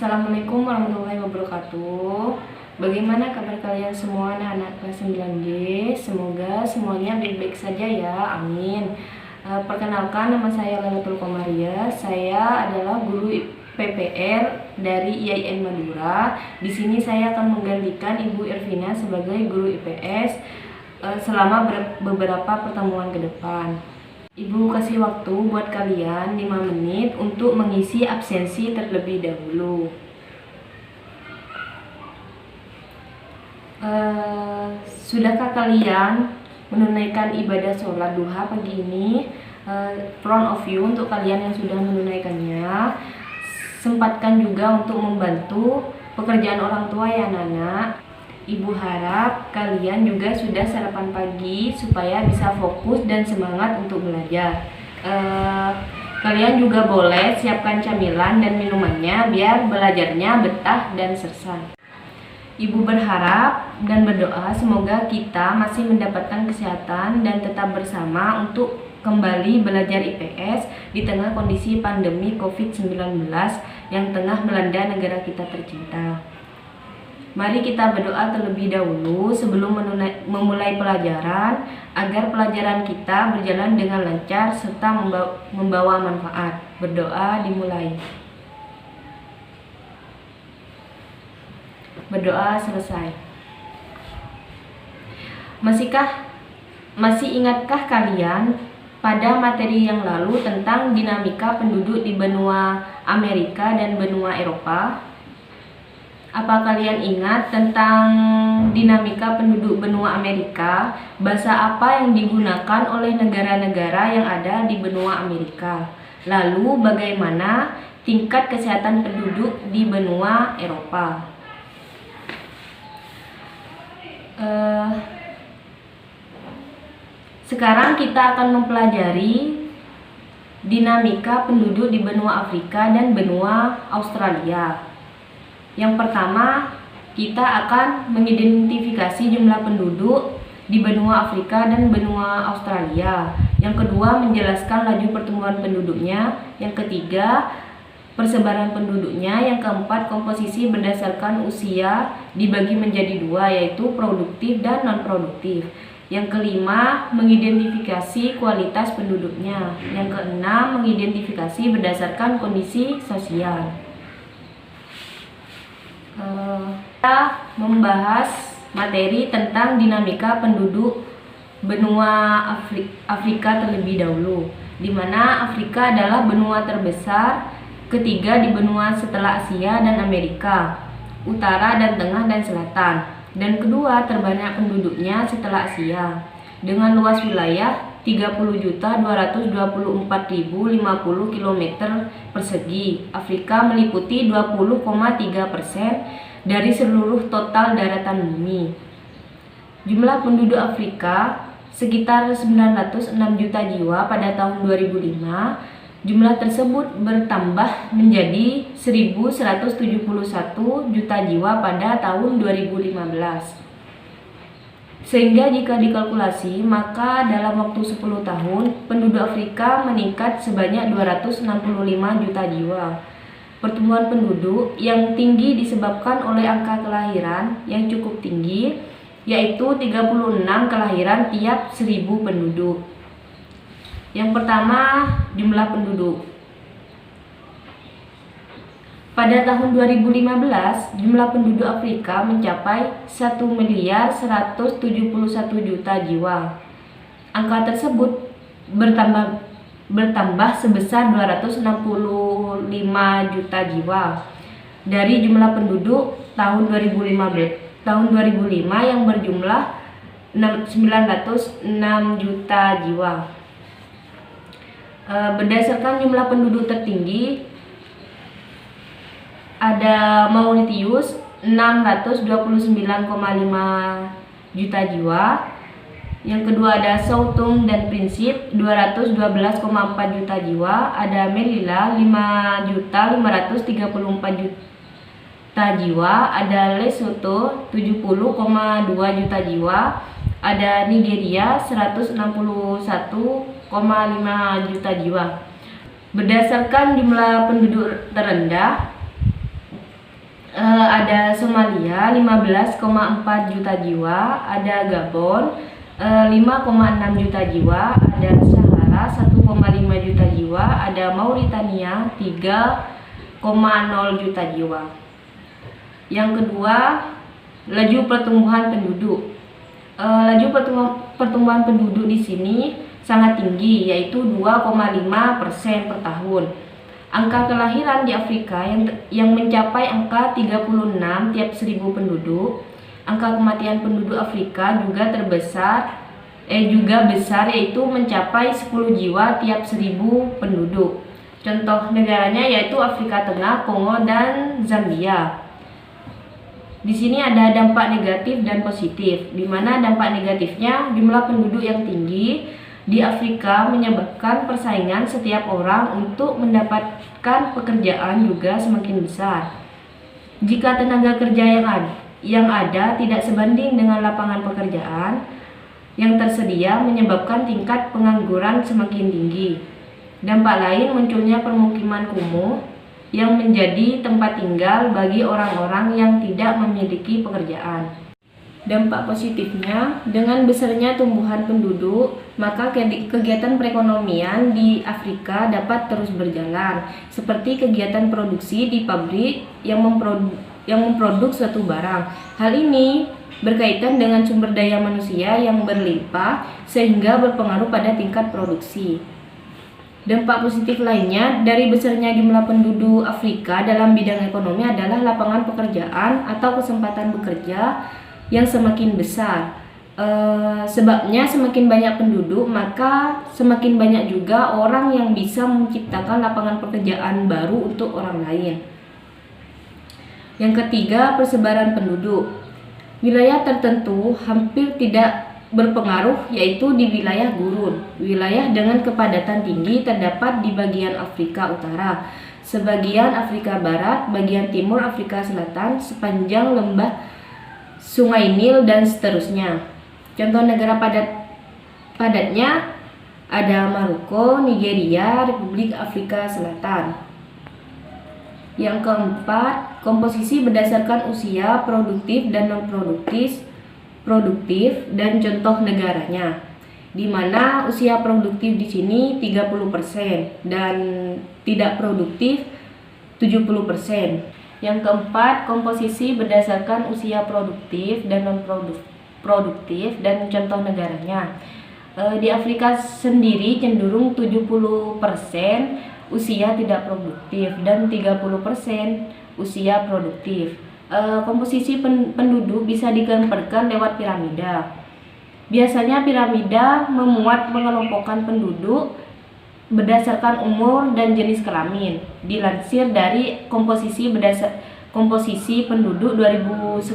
Assalamualaikum warahmatullahi wabarakatuh. Bagaimana kabar kalian semua anak-anak kelas 9D? Semoga semuanya baik-baik saja ya, amin. Perkenalkan, nama saya Lailatul Komaria. Saya adalah guru PPR dari IAIN Madura. Di sini saya akan menggantikan Ibu Irvina sebagai guru IPS selama beberapa pertemuan ke depan. Ibu kasih waktu buat kalian 5 menit untuk mengisi absensi terlebih dahulu. Sudahkah kalian menunaikan ibadah sholat duha pagi ini? Front of you untuk kalian yang sudah menunaikannya. Sempatkan juga untuk membantu pekerjaan orang tua ya anak-anak. Ibu harap kalian juga sudah sarapan pagi supaya bisa fokus dan semangat untuk belajar. Kalian juga boleh siapkan camilan dan minumannya biar belajarnya betah dan selesai. Ibu berharap dan berdoa semoga kita masih mendapatkan kesehatan dan tetap bersama untuk kembali belajar IPS di tengah kondisi pandemi COVID-19 yang tengah melanda negara kita tercinta. Mari kita berdoa terlebih dahulu sebelum memulai pelajaran agar pelajaran kita berjalan dengan lancar serta membawa manfaat. Berdoa dimulai. Berdoa selesai. Masih ingatkah kalian pada materi yang lalu tentang dinamika penduduk di benua Amerika dan benua Eropa? Apa kalian ingat tentang dinamika penduduk benua Amerika? Bahasa apa yang digunakan oleh negara-negara yang ada di benua Amerika? Lalu bagaimana tingkat kesehatan penduduk di benua Eropa? Sekarang kita akan mempelajari dinamika penduduk di benua Afrika dan benua Australia. Yang pertama, kita akan mengidentifikasi jumlah penduduk di benua Afrika dan benua Australia. Yang kedua, menjelaskan laju pertumbuhan penduduknya. Yang ketiga, persebaran penduduknya. Yang keempat, komposisi berdasarkan usia dibagi menjadi dua, yaitu produktif dan non-produktif. Yang kelima, mengidentifikasi kualitas penduduknya. Yang keenam, mengidentifikasi berdasarkan kondisi sosial. Kita membahas materi tentang dinamika penduduk benua Afrika terlebih dahulu, di mana Afrika adalah benua terbesar ketiga di benua setelah Asia dan Amerika Utara dan Tengah dan Selatan, dan kedua terbanyak penduduknya setelah Asia dengan luas wilayah 30.224.050 km persegi. Afrika meliputi 20,3% dari seluruh total daratan bumi. Jumlah penduduk Afrika sekitar 906 juta jiwa pada tahun 2005. Jumlah tersebut bertambah menjadi 1.171 juta jiwa pada tahun 2015. Sehingga jika dikalkulasi, maka dalam waktu 10 tahun, penduduk Afrika meningkat sebanyak 265 juta jiwa. Pertumbuhan penduduk yang tinggi disebabkan oleh angka kelahiran yang cukup tinggi, yaitu 36 kelahiran tiap 1.000 penduduk. Yang pertama, jumlah penduduk. Pada tahun 2015, jumlah penduduk Afrika mencapai 1.171 juta jiwa. Angka tersebut bertambah sebesar 265 juta jiwa dari jumlah penduduk tahun 2005 yang berjumlah 906 juta jiwa. Berdasarkan jumlah penduduk tertinggi, ada Mauritius 629,5 juta jiwa. Yang kedua ada Sao Tome dan Principe 212,4 juta jiwa. Ada Melilla 5.534 juta jiwa. Ada Lesotho 70,2 juta jiwa. Ada Nigeria 161,5 juta jiwa. Berdasarkan jumlah penduduk terendah, Ada Somalia 15,4 juta jiwa, ada Gabon 5,6 juta jiwa, ada Sahara 1,5 juta jiwa, ada Mauritania 3,0 juta jiwa. Yang kedua, laju pertumbuhan penduduk. Laju pertumbuhan penduduk di sini sangat tinggi, yaitu 2,5% per tahun. Angka kelahiran di Afrika yang mencapai angka 36 tiap 1000 penduduk. Angka kematian penduduk Afrika juga besar, yaitu mencapai 10 jiwa tiap 1000 penduduk. Contoh negaranya yaitu Afrika Tengah, Kongo, dan Zambia. Di sini ada dampak negatif dan positif, di mana dampak negatifnya jumlah penduduk yang tinggi di Afrika menyebabkan persaingan setiap orang untuk mendapatkan pekerjaan juga semakin besar. Jika tenaga kerja yang ada tidak sebanding dengan lapangan pekerjaan yang tersedia, menyebabkan tingkat pengangguran semakin tinggi. Dampak lain, munculnya permukiman kumuh yang menjadi tempat tinggal bagi orang-orang yang tidak memiliki pekerjaan. Dampak positifnya, dengan besarnya tumbuhan penduduk, maka kegiatan perekonomian di Afrika dapat terus berjalan, seperti kegiatan produksi di pabrik yang memproduksi suatu barang. Hal ini berkaitan dengan sumber daya manusia yang berlimpah, sehingga berpengaruh pada tingkat produksi. Dampak positif lainnya dari besarnya jumlah penduduk Afrika dalam bidang ekonomi adalah lapangan pekerjaan atau kesempatan bekerja yang semakin besar. Sebabnya semakin banyak penduduk, maka semakin banyak juga orang yang bisa menciptakan lapangan pekerjaan baru untuk orang lain. Yang ketiga, persebaran penduduk. Wilayah tertentu hampir tidak berpengaruh, yaitu di wilayah gurun. Wilayah dengan kepadatan tinggi terdapat di bagian Afrika Utara, sebagian Afrika Barat, bagian timur Afrika Selatan, sepanjang lembah Sungai Nil, dan seterusnya. Contoh negara padatnya ada Maroko, Nigeria, Republik Afrika Selatan. Yang keempat, komposisi berdasarkan usia produktif dan non-produktif dan contoh negaranya, di mana usia produktif di sini 30% dan tidak produktif 70%. Yang keempat, komposisi berdasarkan usia produktif dan non-produktif dan contoh negaranya. Di Afrika sendiri cenderung 70% usia tidak produktif dan 30% usia produktif. Komposisi penduduk bisa digambarkan lewat piramida. Biasanya piramida memuat pengelompokan penduduk berdasarkan umur dan jenis kelamin. Dilansir dari komposisi penduduk 2010,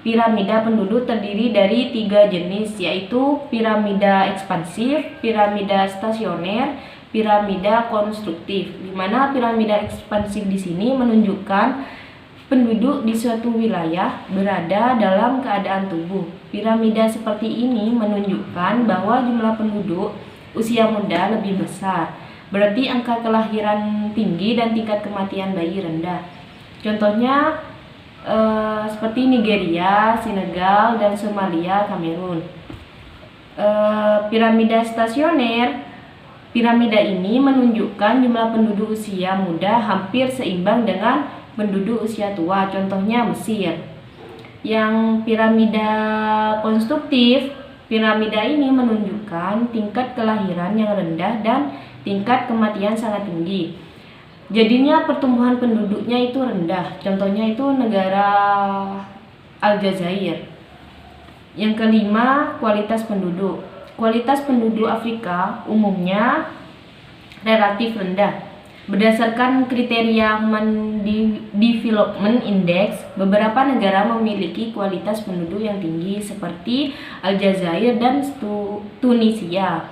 piramida penduduk terdiri dari 3 jenis, yaitu piramida ekspansif, piramida stasioner, piramida konstruktif. Di mana piramida ekspansif di sini menunjukkan penduduk di suatu wilayah berada dalam keadaan tubuh. Piramida seperti ini menunjukkan bahwa jumlah penduduk usia muda lebih besar, berarti angka kelahiran tinggi dan tingkat kematian bayi rendah. Contohnya seperti Nigeria, Senegal, dan Somalia, Kamerun. Piramida stasioner, piramida ini menunjukkan jumlah penduduk usia muda hampir seimbang dengan penduduk usia tua, contohnya Mesir. Yang piramida konstruktif, piramida ini menunjukkan tingkat kelahiran yang rendah dan tingkat kematian sangat tinggi. Jadinya pertumbuhan penduduknya itu rendah. Contohnya itu negara Aljazair. Yang kelima, kualitas penduduk. Kualitas penduduk Afrika umumnya relatif rendah. Berdasarkan kriteria Human Development Index, beberapa negara memiliki kualitas penduduk yang tinggi seperti Aljazair dan Tunisia.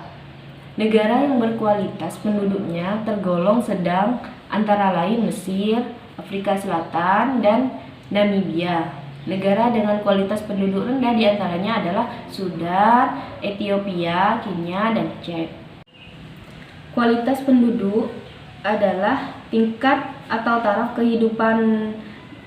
Negara yang berkualitas penduduknya tergolong sedang, antara lain Mesir, Afrika Selatan, dan Namibia. Negara dengan kualitas penduduk rendah diantaranya adalah Sudan, Ethiopia, Kenya, dan Cek. Kualitas penduduk adalah tingkat atau taraf kehidupan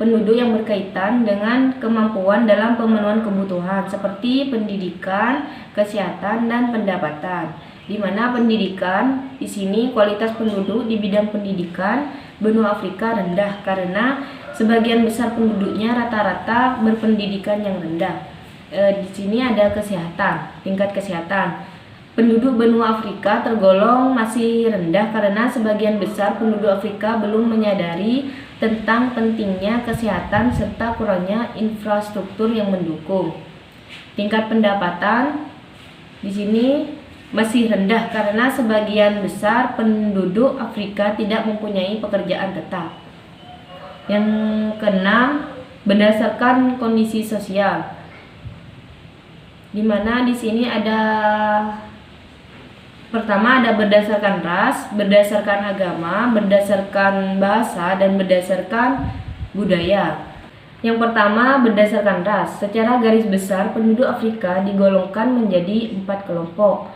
penduduk yang berkaitan dengan kemampuan dalam pemenuhan kebutuhan seperti pendidikan, kesehatan, dan pendapatan. Di mana pendidikan di sini kualitas penduduk di bidang pendidikan benua Afrika rendah karena sebagian besar penduduknya rata-rata berpendidikan yang rendah. Di sini ada kesehatan, tingkat kesehatan. Penduduk benua Afrika tergolong masih rendah karena sebagian besar penduduk Afrika belum menyadari tentang pentingnya kesehatan serta kurangnya infrastruktur yang mendukung. Tingkat pendapatan di sini masih rendah karena sebagian besar penduduk Afrika tidak mempunyai pekerjaan tetap. Yang keenam, berdasarkan kondisi sosial, di mana di sini ada pertama ada berdasarkan ras, berdasarkan agama, berdasarkan bahasa, dan berdasarkan budaya. Yang pertama berdasarkan ras. Secara garis besar penduduk Afrika digolongkan menjadi 4 kelompok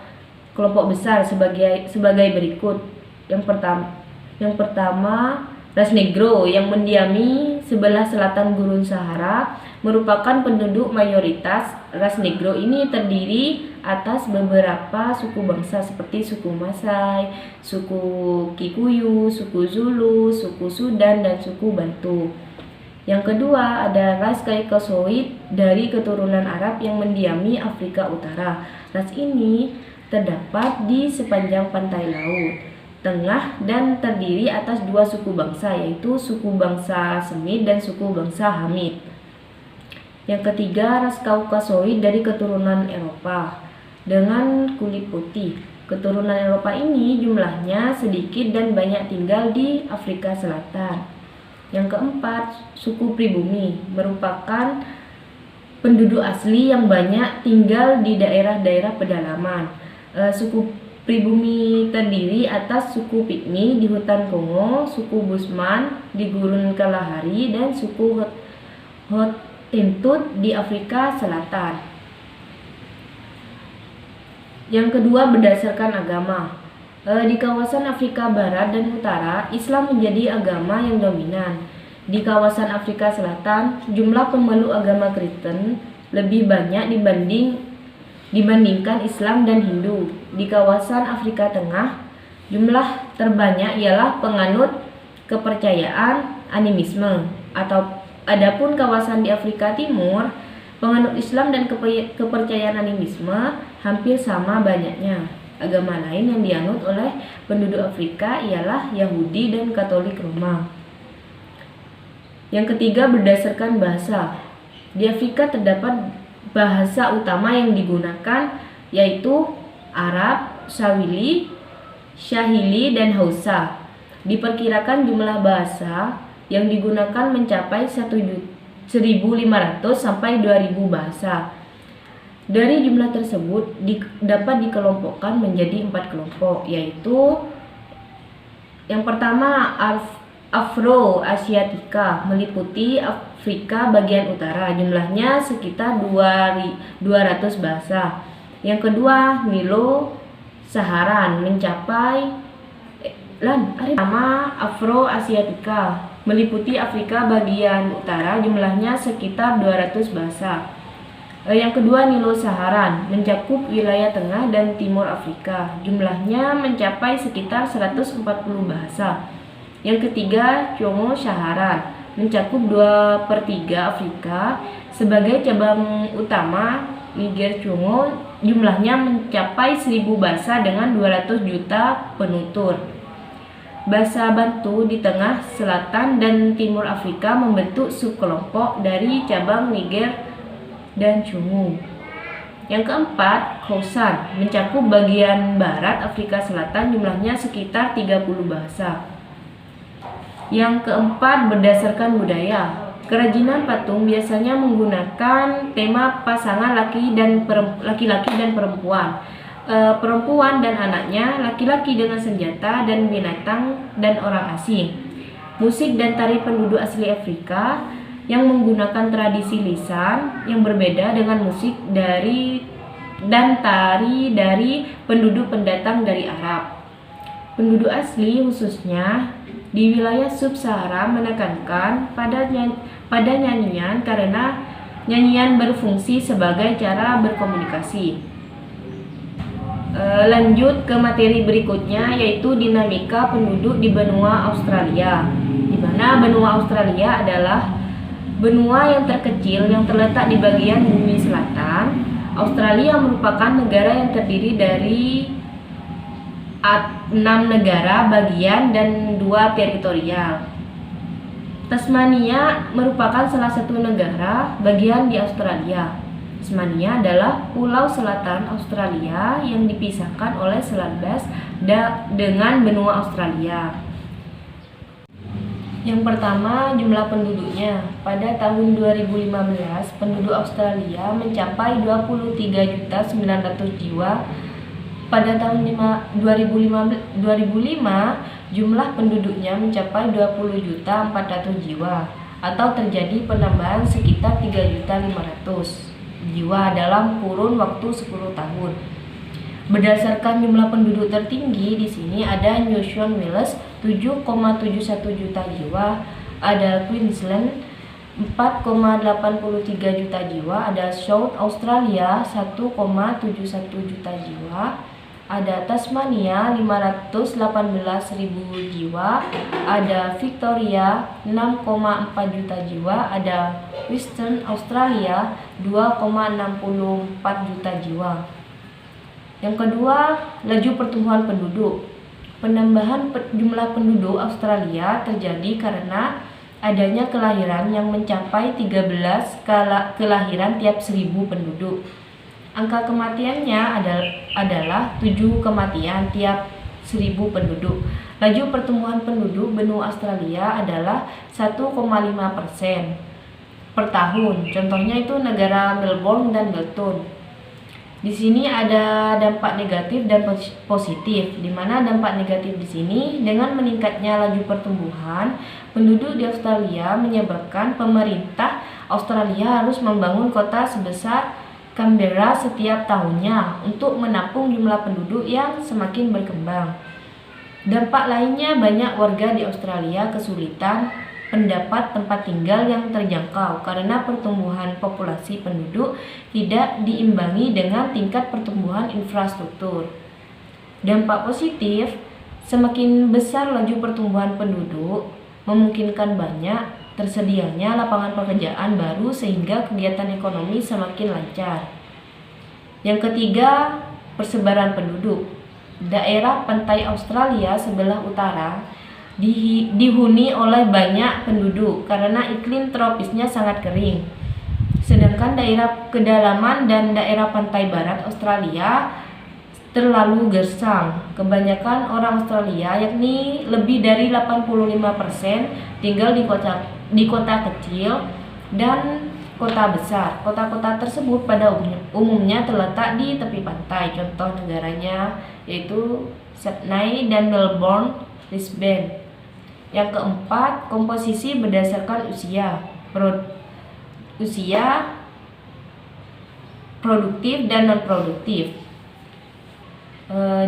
besar sebagai berikut. Yang pertama ras Negro yang mendiami sebelah selatan Gurun Sahara merupakan penduduk mayoritas. Ras Negro ini terdiri atas beberapa suku bangsa seperti suku Masai, suku Kikuyu, suku Zulu, suku Sudan, dan suku Bantu. Yang kedua ada ras Caucasoid dari keturunan Arab yang mendiami Afrika Utara. Ras ini terdapat di sepanjang pantai laut tengah dan terdiri atas 2 suku bangsa, yaitu suku bangsa Semit dan suku bangsa Hamid. Yang ketiga ras Caucasoid dari keturunan Eropa dengan kulit putih. Keturunan Eropa ini jumlahnya sedikit dan banyak tinggal di Afrika Selatan. Yang keempat, suku pribumi merupakan penduduk asli yang banyak tinggal di daerah-daerah pedalaman. Suku pribumi terdiri atas suku Pygmy di hutan Kongo, suku Bushman di Gurun Kalahari, dan suku Hottentot di Afrika Selatan. Yang kedua berdasarkan agama. Di kawasan Afrika Barat dan Utara, Islam menjadi agama yang dominan. Di kawasan Afrika Selatan, jumlah pemeluk agama Kristen lebih banyak dibandingkan Islam dan Hindu. Di kawasan Afrika Tengah, jumlah terbanyak ialah penganut kepercayaan animisme. Adapun kawasan di Afrika Timur, penganut Islam dan kepercayaan animisme hampir sama banyaknya. Agama lain yang dianut oleh penduduk Afrika ialah Yahudi dan Katolik Roma. Yang ketiga berdasarkan bahasa. Di Afrika terdapat bahasa utama yang digunakan yaitu Arab, Swahili, Swahili, dan Hausa. Diperkirakan jumlah bahasa yang digunakan mencapai 1.500 sampai 2.000 bahasa. Dari jumlah tersebut dapat dikelompokkan menjadi 4 kelompok, yaitu yang pertama Afro-Asiatica meliputi Afrika bagian utara, jumlahnya sekitar 200 bahasa. Yang kedua Nilo-Saharan mencapai Afro-Asiatica meliputi Afrika bagian utara, jumlahnya sekitar 200 bahasa. Yang kedua Nilo-Saharan mencakup wilayah tengah dan timur Afrika, jumlahnya mencapai sekitar 140 bahasa. Yang ketiga Congo-Saharan mencakup 2/3 Afrika. Sebagai cabang utama Niger Congo, jumlahnya mencapai 1.000 bahasa dengan 200 juta penutur. Bahasa Bantu di tengah, selatan, dan timur Afrika membentuk subkelompok dari cabang Niger dan Congo. Yang keempat, Khoisan mencakup bagian barat Afrika Selatan, jumlahnya sekitar 30 bahasa. Yang keempat, berdasarkan budaya. Kerajinan patung biasanya menggunakan tema pasangan laki-laki dan perempuan. Perempuan dan anaknya, laki-laki dengan senjata dan binatang, dan orang asing. Musik dan tari penduduk asli Afrika yang menggunakan tradisi lisan yang berbeda dengan musik dan tari dari penduduk pendatang dari Arab. Penduduk asli khususnya di wilayah sub-Sahara menekankan pada nyanyian karena nyanyian berfungsi sebagai cara berkomunikasi. Lanjut ke materi berikutnya, yaitu dinamika penduduk di benua Australia, di mana benua Australia adalah benua yang terkecil yang terletak di bagian bumi selatan. Australia merupakan negara yang terdiri dari 6 negara bagian dan 2 teritorial. Tasmania merupakan salah satu negara bagian di Australia. Tasmania adalah pulau selatan Australia yang dipisahkan oleh Selat Bass dengan benua Australia. Yang pertama, jumlah penduduknya. Pada tahun 2015, penduduk Australia mencapai 23.900 jiwa. Pada tahun 2005, jumlah penduduknya mencapai 20.400 jiwa, atau terjadi penambahan sekitar 3.500 jiwa dalam kurun waktu 10 tahun. Berdasarkan jumlah penduduk tertinggi di sini ada New South Wales 7,71 juta jiwa, ada Queensland 4,83 juta jiwa, ada South Australia 1,71 juta jiwa, ada Tasmania 518.000 jiwa, ada Victoria 6,4 juta jiwa, ada Western Australia 2,64 juta jiwa. Yang kedua, laju pertumbuhan penduduk. Penambahan jumlah penduduk Australia terjadi karena adanya kelahiran yang mencapai 13 kelahiran tiap 1.000 penduduk. Angka kematiannya adalah 7 kematian tiap 1.000 penduduk. Laju pertumbuhan penduduk benua Australia adalah 1,5% per tahun. Contohnya itu negara Melbourne dan Melton. Di sini ada dampak negatif dan positif, di mana dampak negatif di sini dengan meningkatnya laju pertumbuhan penduduk di Australia menyebabkan pemerintah Australia harus membangun kota sebesar Canberra setiap tahunnya untuk menampung jumlah penduduk yang semakin berkembang. Dampak lainnya, banyak warga di Australia kesulitan mendapat tempat tinggal yang terjangkau karena pertumbuhan populasi penduduk tidak diimbangi dengan tingkat pertumbuhan infrastruktur. Dampak positif, semakin besar laju pertumbuhan penduduk memungkinkan banyak tersedianya lapangan pekerjaan baru sehingga kegiatan ekonomi semakin lancar. Yang ketiga, persebaran penduduk. Daerah pantai Australia sebelah utara dihuni oleh banyak penduduk karena iklim tropisnya sangat kering. Sedangkan daerah kedalaman dan daerah pantai barat Australia terlalu gersang. Kebanyakan orang Australia, yakni lebih dari 85%, tinggal di kota kecil dan kota besar. Kota-kota tersebut pada umumnya terletak di tepi pantai. Contoh negaranya yaitu Sydney dan Melbourne, Brisbane. Yang keempat, komposisi berdasarkan usia produktif dan non produktif.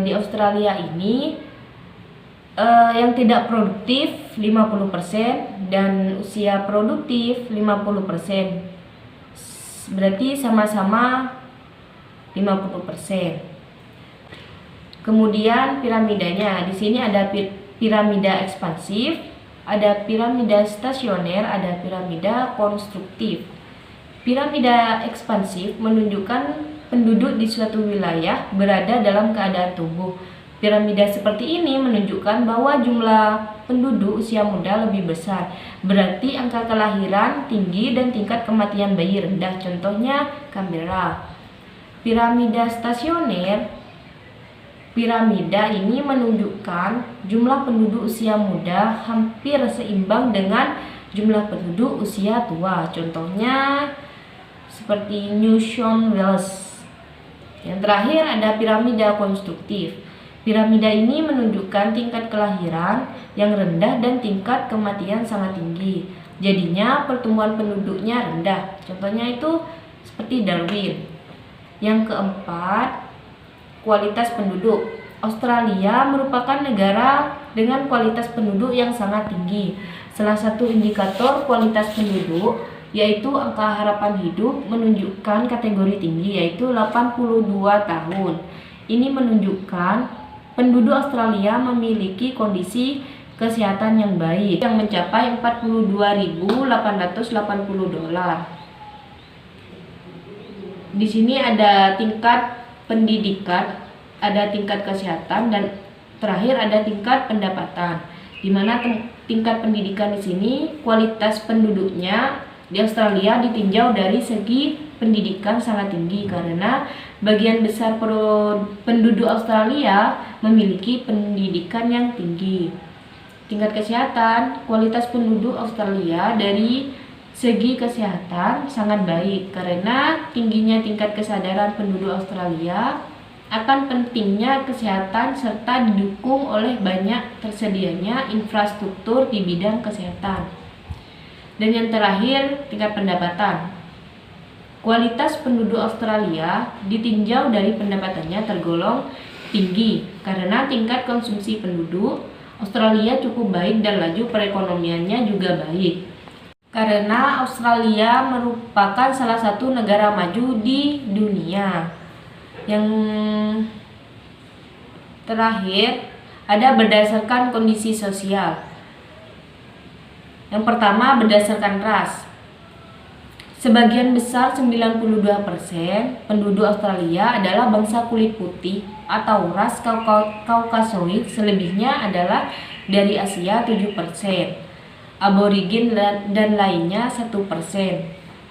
Di Australia ini yang tidak produktif 50% dan usia produktif 50%. Berarti sama-sama 50%. Kemudian piramidanya. Di sini ada piramida ekspansif, ada piramida stasioner, ada piramida konstruktif. Piramida ekspansif menunjukkan penduduk di suatu wilayah berada dalam keadaan tumbuh. Piramida seperti ini menunjukkan bahwa jumlah penduduk usia muda lebih besar. Berarti angka kelahiran tinggi dan tingkat kematian bayi rendah. Contohnya Canberra. Piramida stasioner. Piramida ini menunjukkan jumlah penduduk usia muda hampir seimbang dengan jumlah penduduk usia tua. Contohnya seperti New South Wales. Yang terakhir ada piramida konstruktif. Piramida ini menunjukkan tingkat kelahiran yang rendah dan tingkat kematian sangat tinggi. Jadinya pertumbuhan penduduknya rendah. Contohnya itu seperti Darwin. Yang keempat, kualitas penduduk. Australia merupakan negara dengan kualitas penduduk yang sangat tinggi. Salah satu indikator kualitas penduduk yaitu angka harapan hidup menunjukkan kategori tinggi yaitu 82 tahun. Ini menunjukkan penduduk Australia memiliki kondisi kesehatan yang baik yang mencapai 42.880 dolar. Di sini ada tingkat pendidikan, ada tingkat kesehatan, dan terakhir ada tingkat pendapatan. Di mana tingkat pendidikan di sini kualitas penduduknya di Australia ditinjau dari segi pendidikan sangat tinggi karena bagian besar penduduk Australia memiliki pendidikan yang tinggi. Tingkat kesehatan, kualitas penduduk Australia dari segi kesehatan sangat baik karena tingginya tingkat kesadaran penduduk Australia akan pentingnya kesehatan serta didukung oleh banyak tersedianya infrastruktur di bidang kesehatan. Dan yang terakhir, tingkat pendapatan. Kualitas penduduk Australia ditinjau dari pendapatannya tergolong tinggi karena tingkat konsumsi penduduk Australia cukup baik dan laju perekonomiannya juga baik. Karena Australia merupakan salah satu negara maju di dunia. Yang terakhir ada berdasarkan kondisi sosial. Yang pertama berdasarkan ras. Sebagian besar 92% penduduk Australia adalah bangsa kulit putih atau ras Kaukasoid, selebihnya adalah dari Asia 7%, aborigin dan lainnya 1%.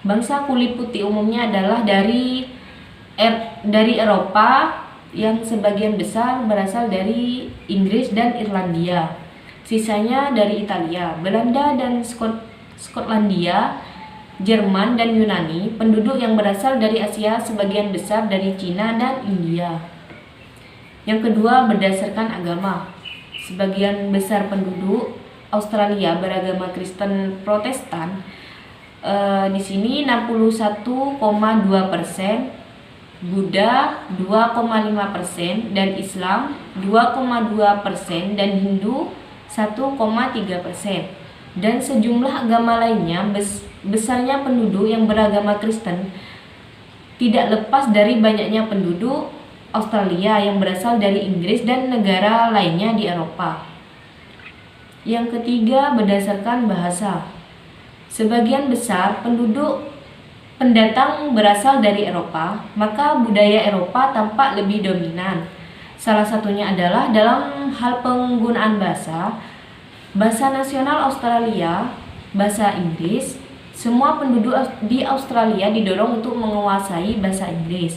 Bangsa kulit putih umumnya adalah dari Eropa yang sebagian besar berasal dari Inggris dan Irlandia. Sisanya dari Italia, Belanda dan Skotlandia, Jerman dan Yunani. Penduduk yang berasal dari Asia sebagian besar dari Cina dan India. Yang kedua berdasarkan agama. Sebagian besar penduduk Australia beragama Kristen Protestan. Di sini 61,2%, Buddha 2,5%, dan Islam 2,2%, dan Hindu 1,3%. Dan sejumlah agama lainnya. Besarnya penduduk yang beragama Kristen tidak lepas dari banyaknya penduduk Australia yang berasal dari Inggris dan negara lainnya di Eropa. Yang ketiga berdasarkan bahasa. Sebagian besar penduduk pendatang berasal dari Eropa, maka budaya Eropa tampak lebih dominan. Salah satunya adalah dalam hal penggunaan bahasa. Bahasa nasional Australia, bahasa Inggris. Semua penduduk di Australia didorong untuk menguasai bahasa Inggris.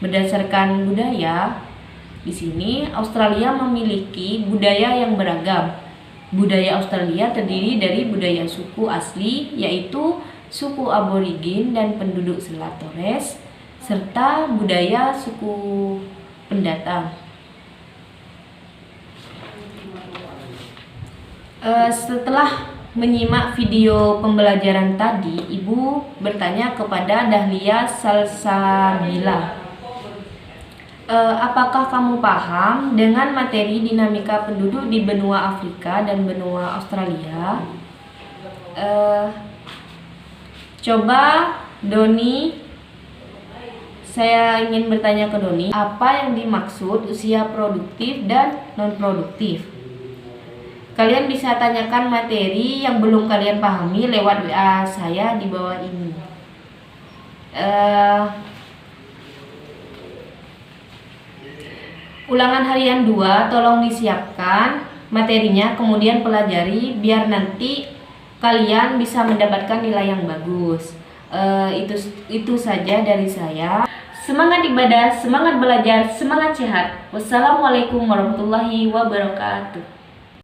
Berdasarkan budaya, di sini Australia memiliki budaya yang beragam. Budaya Australia terdiri dari budaya suku asli, yaitu suku aborigin dan penduduk Selat Torres, serta budaya suku pendatang. Setelah menyimak video pembelajaran tadi, Ibu bertanya kepada Dahlia Salsabila, apakah kamu paham dengan materi dinamika penduduk di benua Afrika dan benua Australia? Coba Doni, saya ingin bertanya ke Doni, apa yang dimaksud usia produktif dan non-produktif? Kalian bisa tanyakan materi yang belum kalian pahami lewat WA saya di bawah ini. Ulangan harian 2 tolong disiapkan materinya, kemudian pelajari biar nanti kalian bisa mendapatkan nilai yang bagus. Itu saja dari saya. Semangat ibadah, semangat belajar, semangat sehat. Wassalamualaikum warahmatullahi wabarakatuh.